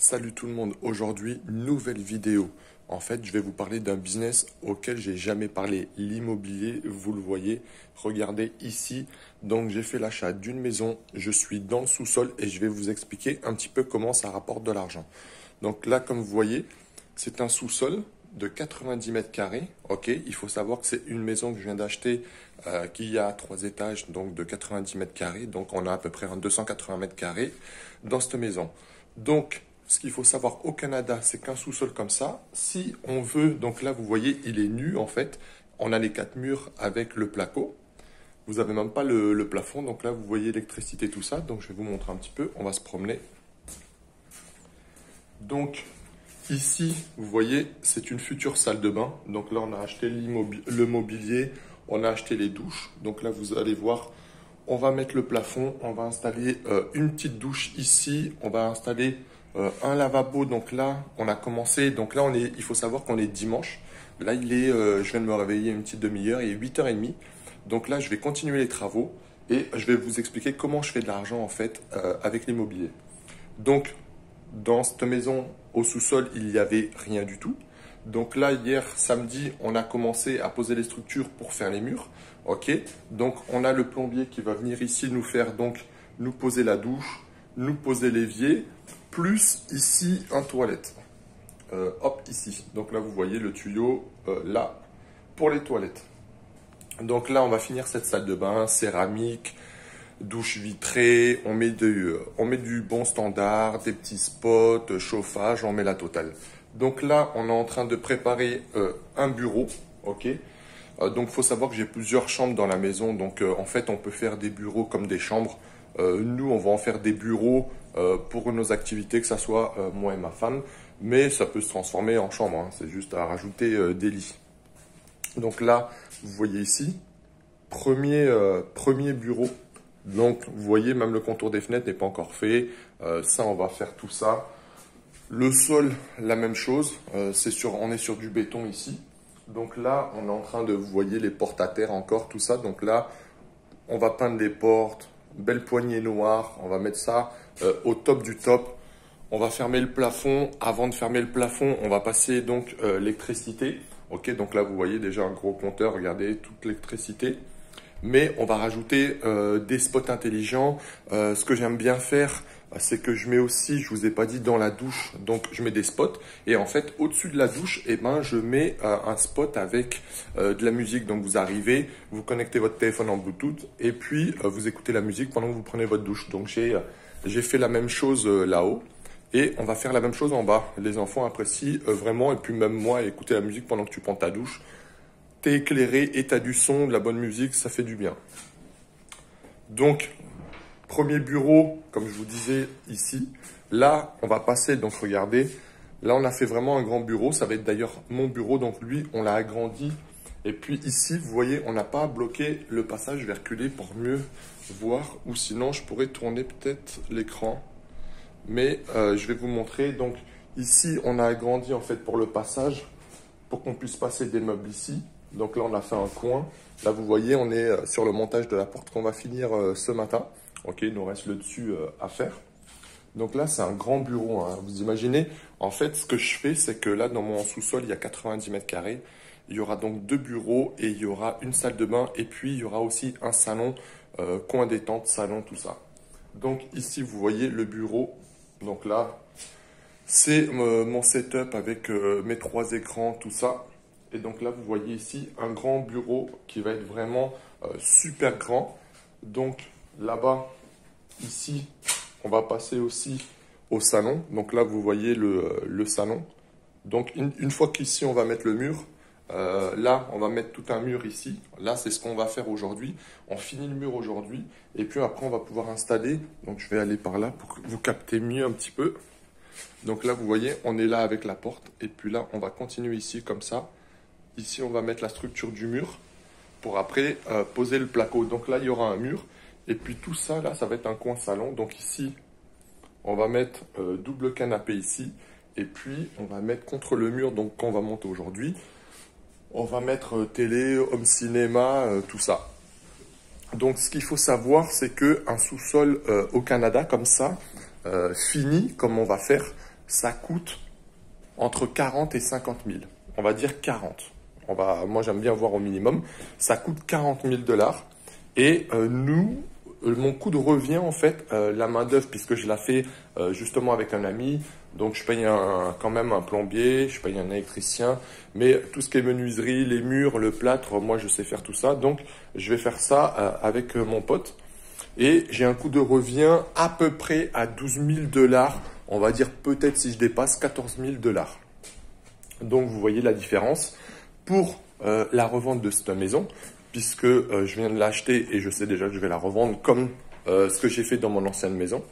Salut tout le monde, aujourd'hui, nouvelle vidéo. En fait, je vais vous parler d'un business auquel j'ai jamais parlé, l'immobilier, vous le voyez. Regardez ici, donc j'ai fait l'achat d'une maison, je suis dans le sous-sol et je vais vous expliquer un petit peu comment ça rapporte de l'argent. Donc là, comme vous voyez, c'est un sous-sol de 90 mètres carrés. Ok, il faut savoir que c'est une maison que je viens d'acheter qui a 3 étages, donc de 90 mètres carrés. Donc on a à peu près un 280 mètres carrés dans cette maison. Donc, ce qu'il faut savoir au Canada, c'est qu'un sous-sol comme ça, si on veut, donc là vous voyez, il est nu en fait. On a les 4 murs avec le placo. Vous n'avez même pas le plafond, donc là vous voyez l'électricité, tout ça. Donc je vais vous montrer un petit peu, on va se promener. Donc ici, vous voyez, c'est une future salle de bain. Donc là on a acheté le mobilier, on a acheté les douches. Donc là vous allez voir, on va mettre le plafond, on va installer une petite douche ici, on va installer un lavabo. Donc là, on a commencé. Donc là, il faut savoir qu'on est dimanche. Là, je viens de me réveiller une petite demi-heure, il est 8h30. Donc là, je vais continuer les travaux et je vais vous expliquer comment je fais de l'argent en fait avec l'immobilier. Donc, dans cette maison, au sous-sol, il n'y avait rien du tout. Donc là, hier samedi, on a commencé à poser les structures pour faire les murs. Ok. Donc on a le plombier qui va venir ici nous poser la douche, nous poser l'évier, plus ici un toilette. Hop, ici. Donc là, vous voyez le tuyau là pour les toilettes. Donc là, on va finir cette salle de bain, céramique, douche vitrée, on met du bon standard, des petits spots, chauffage, on met la totale. Donc là, on est en train de préparer un bureau, ok. Donc, il faut savoir que j'ai plusieurs chambres dans la maison. Donc, en fait, on peut faire des bureaux comme des chambres. Nous, on va en faire des bureaux pour nos activités, que ce soit moi et ma femme. Mais ça peut se transformer en chambre, hein. C'est juste à rajouter des lits. Donc là, vous voyez ici, premier bureau. Donc, vous voyez, même le contour des fenêtres n'est pas encore fait. Ça, on va faire tout ça. Le sol, la même chose. On est sur du béton ici. Donc là, on est en train de, vous voyez, les portes à terre encore, tout ça. Donc là, on va peindre les portes, belle poignée noire. On va mettre ça au top du top. On va fermer le plafond. Avant de fermer le plafond, on va passer donc l'électricité. Ok, donc là, vous voyez déjà un gros compteur. Regardez, toute l'électricité. Mais on va rajouter des spots intelligents. Ce que j'aime bien faire, c'est que je mets aussi, je vous ai pas dit, dans la douche, donc je mets des spots. Et en fait, au-dessus de la douche, je mets un spot avec de la musique. Donc vous arrivez, vous connectez votre téléphone en Bluetooth et puis vous écoutez la musique pendant que vous prenez votre douche. Donc j'ai fait la même chose là-haut. Et on va faire la même chose en bas. Les enfants apprécient vraiment. Et puis même moi, écouter la musique pendant que tu prends ta douche. T'es éclairé et t'as du son, de la bonne musique, ça fait du bien. Donc, premier bureau, comme je vous disais ici. Là, on va passer, donc regardez, là on a fait vraiment un grand bureau. Ça va être d'ailleurs mon bureau, donc lui, on l'a agrandi. Et puis ici, vous voyez, on n'a pas bloqué le passage. Je vais reculer pour mieux voir. Ou sinon, je pourrais tourner peut-être l'écran. Mais je vais vous montrer. Donc ici, on a agrandi en fait pour le passage, pour qu'on puisse passer des meubles ici. Donc là, on a fait un coin. Là, vous voyez, on est sur le montage de la porte qu'on va finir ce matin. Ok, il nous reste le dessus à faire. Donc là, c'est un grand bureau, hein. Vous imaginez, en fait, ce que je fais, c'est que là, dans mon sous-sol, il y a 90 mètres carrés. Il y aura donc 2 bureaux et il y aura une salle de bain. Et puis, il y aura aussi un salon, coin détente, salon, tout ça. Donc ici, vous voyez le bureau. Donc là, c'est mon setup avec mes 3 écrans, tout ça. Et donc là, vous voyez ici un grand bureau qui va être vraiment super grand. Donc là-bas, ici, on va passer aussi au salon. Donc là, vous voyez le salon. Donc une fois qu'ici, on va mettre le mur, là, on va mettre tout un mur ici. Là, c'est ce qu'on va faire aujourd'hui. On finit le mur aujourd'hui. Et puis après, on va pouvoir installer. Donc je vais aller par là pour que vous captez mieux un petit peu. Donc là, vous voyez, on est là avec la porte. Et puis là, on va continuer ici comme ça. Ici, on va mettre la structure du mur pour après poser le placo. Donc là, il y aura un mur. Et puis tout ça, là, ça va être un coin salon. Donc ici, on va mettre double canapé ici. Et puis, on va mettre contre le mur, donc qu'on va monter aujourd'hui, on va mettre télé, home cinéma, tout ça. Donc, ce qu'il faut savoir, c'est qu'un sous-sol au Canada, comme ça, fini, comme on va faire, ça coûte entre 40 et 50 000. On va dire 40. Moi, j'aime bien voir au minimum. Ça coûte 40 000 $. Et mon coût de revient, en fait, la main-d'œuvre, puisque je la fais justement avec un ami. Donc, je paye quand même un plombier, je paye un électricien. Mais tout ce qui est menuiserie, les murs, le plâtre, moi, je sais faire tout ça. Donc, je vais faire ça avec mon pote. Et j'ai un coût de revient à peu près à 12 000 $. On va dire peut-être si je dépasse 14 000 $. Donc, vous voyez la différence. Pour la revente de cette maison, puisque je viens de l'acheter et je sais déjà que je vais la revendre comme ce que j'ai fait dans mon ancienne maison,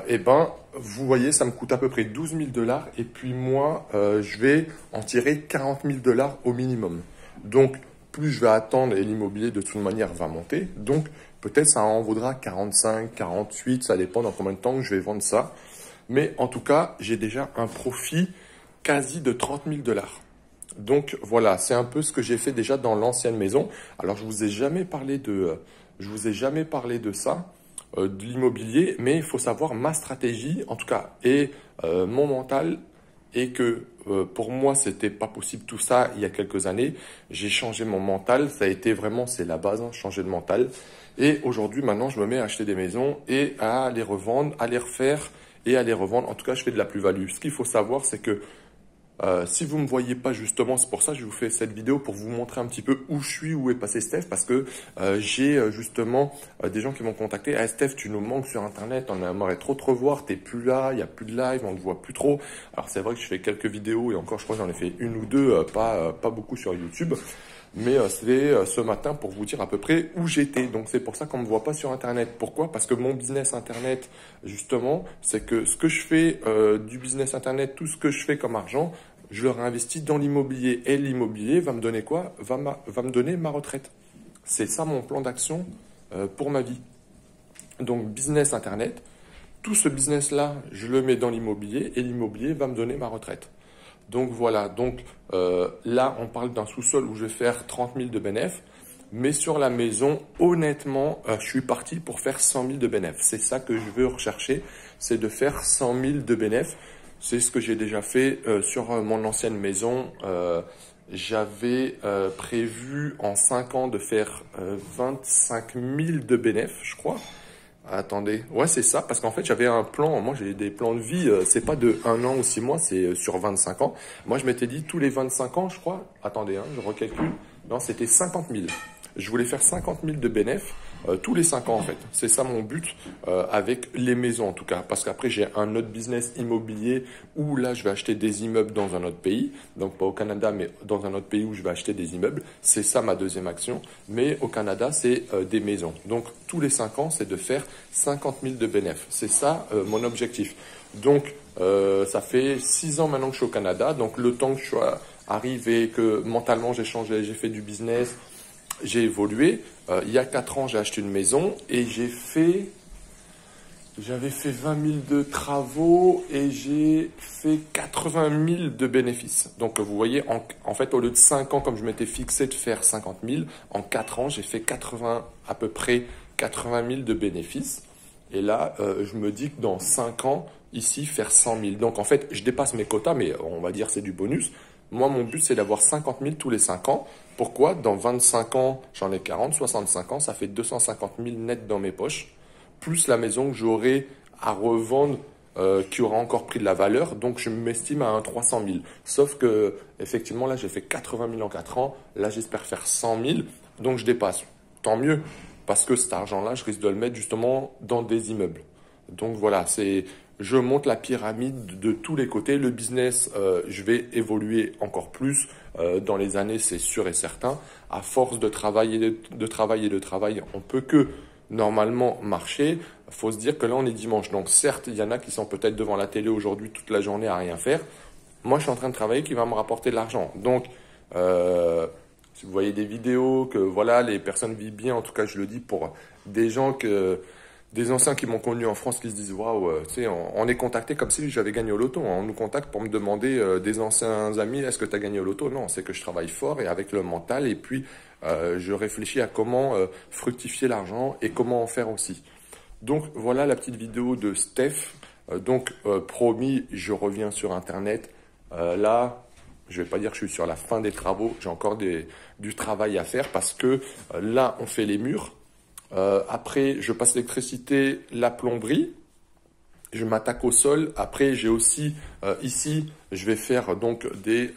et ben, vous voyez, ça me coûte à peu près 12 000 $. Et puis moi, je vais en tirer 40 000 $ au minimum. Donc, plus je vais attendre et l'immobilier de toute manière va monter. Donc, peut-être ça en vaudra 45, 48, ça dépend dans combien de temps que je vais vendre ça. Mais en tout cas, j'ai déjà un profit quasi de 30 000 $. Donc voilà, c'est un peu ce que j'ai fait déjà dans l'ancienne maison. Alors je vous ai jamais parlé de ça, de l'immobilier, mais il faut savoir ma stratégie, en tout cas, et mon mental, et que pour moi c'était pas possible tout ça il y a quelques années. J'ai changé mon mental, ça a été vraiment, c'est la base, hein, changer de mental. Et aujourd'hui, maintenant, je me mets à acheter des maisons et à les revendre, à les refaire et à les revendre. En tout cas, je fais de la plus-value. Ce qu'il faut savoir, c'est que si vous ne me voyez pas justement, c'est pour ça que je vous fais cette vidéo pour vous montrer un petit peu où je suis, où est passé Steph, parce que j'ai justement des gens qui m'ont contacté. Ah, Steph, tu nous manques sur Internet, on aimerait trop te revoir, t'es plus là, il n'y a plus de live, on ne te voit plus trop. Alors c'est vrai que je fais quelques vidéos et encore je crois que j'en ai fait une ou deux, pas beaucoup sur YouTube. Mais c'était ce matin pour vous dire à peu près où j'étais. Donc c'est pour ça qu'on ne me voit pas sur Internet. Pourquoi? Parce que mon business Internet, justement, c'est que ce que je fais du business Internet, tout ce que je fais comme argent, je le réinvestis dans l'immobilier. Et l'immobilier va me donner quoi? Va me donner ma retraite. C'est ça mon plan d'action pour ma vie. Donc business Internet, tout ce business-là, je le mets dans l'immobilier et l'immobilier va me donner ma retraite. Donc voilà, donc là on parle d'un sous-sol où je vais faire 30 000 de bénéfices, mais sur la maison, honnêtement, je suis parti pour faire 100 000 de bénéfices. C'est ça que je veux rechercher, c'est de faire 100 000 de bénéfices. C'est ce que j'ai déjà fait sur mon ancienne maison. J'avais prévu en 5 ans de faire 25 000 de bénéfices, je crois. Attendez, ouais c'est ça, parce qu'en fait j'avais un plan, moi j'ai des plans de vie, c'est pas de 1 an ou 6 mois, c'est sur 25 ans. Moi je m'étais dit tous les 25 ans je crois, attendez, je recalcule, non c'était 50 000. Je voulais faire 50 000 de bénéfices tous les 5 ans en fait. C'est ça mon but avec les maisons en tout cas. Parce qu'après j'ai un autre business immobilier où là je vais acheter des immeubles dans un autre pays. Donc pas au Canada mais dans un autre pays où je vais acheter des immeubles. C'est ça ma deuxième action. Mais au Canada c'est des maisons. Donc tous les 5 ans c'est de faire 50 000 de bénéfices. C'est ça mon objectif. Donc ça fait 6 ans maintenant que je suis au Canada. Donc le temps que je sois arrivé, que mentalement j'ai changé, j'ai fait du business, j'ai évolué. Il y a 4 ans, j'ai acheté une maison et j'avais fait 20 000 de travaux et j'ai fait 80 000 de bénéfices. Donc vous voyez, en fait, au lieu de 5 ans, comme je m'étais fixé de faire 50 000, en 4 ans, j'ai fait à peu près 80 000 de bénéfices. Et là, je me dis que dans 5 ans, ici, faire 100 000. Donc en fait, je dépasse mes quotas, mais on va dire c'est du bonus. Moi, mon but, c'est d'avoir 50 000 tous les 5 ans. Pourquoi? Dans 25 ans, j'en ai 40, 65 ans, ça fait 250 000 net dans mes poches, plus la maison que j'aurai à revendre, qui aura encore pris de la valeur. Donc, je m'estime à un 300 000. Sauf que, effectivement, là, j'ai fait 80 000 en 4 ans. Là, j'espère faire 100 000. Donc, je dépasse. Tant mieux. Parce que cet argent-là, je risque de le mettre justement dans des immeubles. Donc, voilà, je monte la pyramide de tous les côtés. Le business, je vais évoluer encore plus dans les années, c'est sûr et certain. À force de travailler, on peut que normalement marcher. Il faut se dire que là, on est dimanche. Donc certes, il y en a qui sont peut-être devant la télé aujourd'hui toute la journée à rien faire. Moi, je suis en train de travailler qui va me rapporter de l'argent. Donc, si vous voyez des vidéos que voilà, les personnes vivent bien, en tout cas, je le dis pour des gens des anciens qui m'ont connu en France qui se disent waouh, tu sais, on est contacté comme si j'avais gagné au loto. On nous contacte pour me demander des anciens amis, est-ce que tu as gagné au loto? Non, c'est que je travaille fort et avec le mental et puis je réfléchis à comment fructifier l'argent et comment en faire aussi. Donc voilà la petite vidéo de Steph. Promis, je reviens sur Internet. Là, je vais pas dire que je suis sur la fin des travaux. J'ai encore du travail à faire parce que là, on fait les murs. Après, je passe l'électricité, la plomberie. Je m'attaque au sol. Après, j'ai aussi ici, je vais faire donc des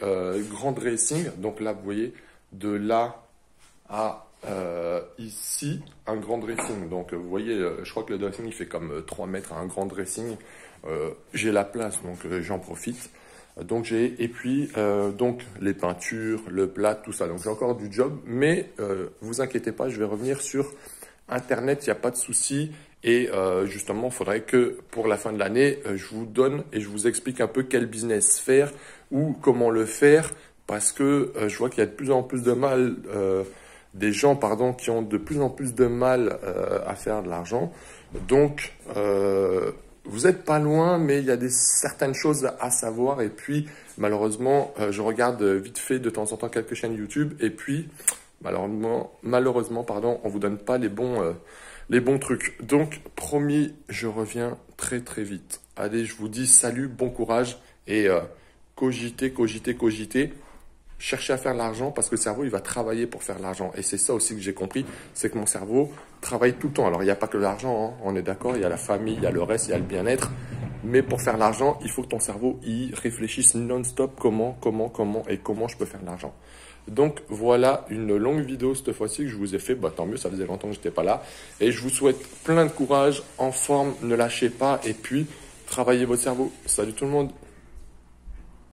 grands dressings. Donc là, vous voyez, de là à ici, un grand dressing. Donc vous voyez, je crois que le dressing, il fait comme 3 mètres, un grand dressing. J'ai la place, donc j'en profite. Et puis donc les peintures, le plat, tout ça. Donc j'ai encore du job, mais vous inquiétez pas, je vais revenir sur Internet, il n'y a pas de souci. Et justement, il faudrait que pour la fin de l'année, je vous donne et je vous explique un peu quel business faire ou comment le faire, parce que je vois qu'il y a de plus en plus de mal, des gens pardon, qui ont de plus en plus de mal à faire de l'argent. Donc, vous n'êtes pas loin, mais il y a certaines choses à savoir. Et puis, malheureusement, je regarde vite fait de temps en temps quelques chaînes YouTube. Et puis, malheureusement, pardon, on vous donne pas les bons trucs. Donc, promis, je reviens très très vite. Allez, je vous dis salut, bon courage et cogitez. Cherchez à faire de l'argent parce que le cerveau, il va travailler pour faire de l'argent. Et c'est ça aussi que j'ai compris, c'est que mon cerveau travaille tout le temps. Alors, il n'y a pas que l'argent, hein, on est d'accord, il y a la famille, il y a le reste, il y a le bien-être. Mais pour faire de l'argent, il faut que ton cerveau y réfléchisse non-stop comment je peux faire de l'argent. Donc, voilà une longue vidéo cette fois-ci que je vous ai fait. Bah, tant mieux, ça faisait longtemps que je n'étais pas là. Et je vous souhaite plein de courage, en forme, ne lâchez pas. Et puis, travaillez votre cerveau. Salut tout le monde!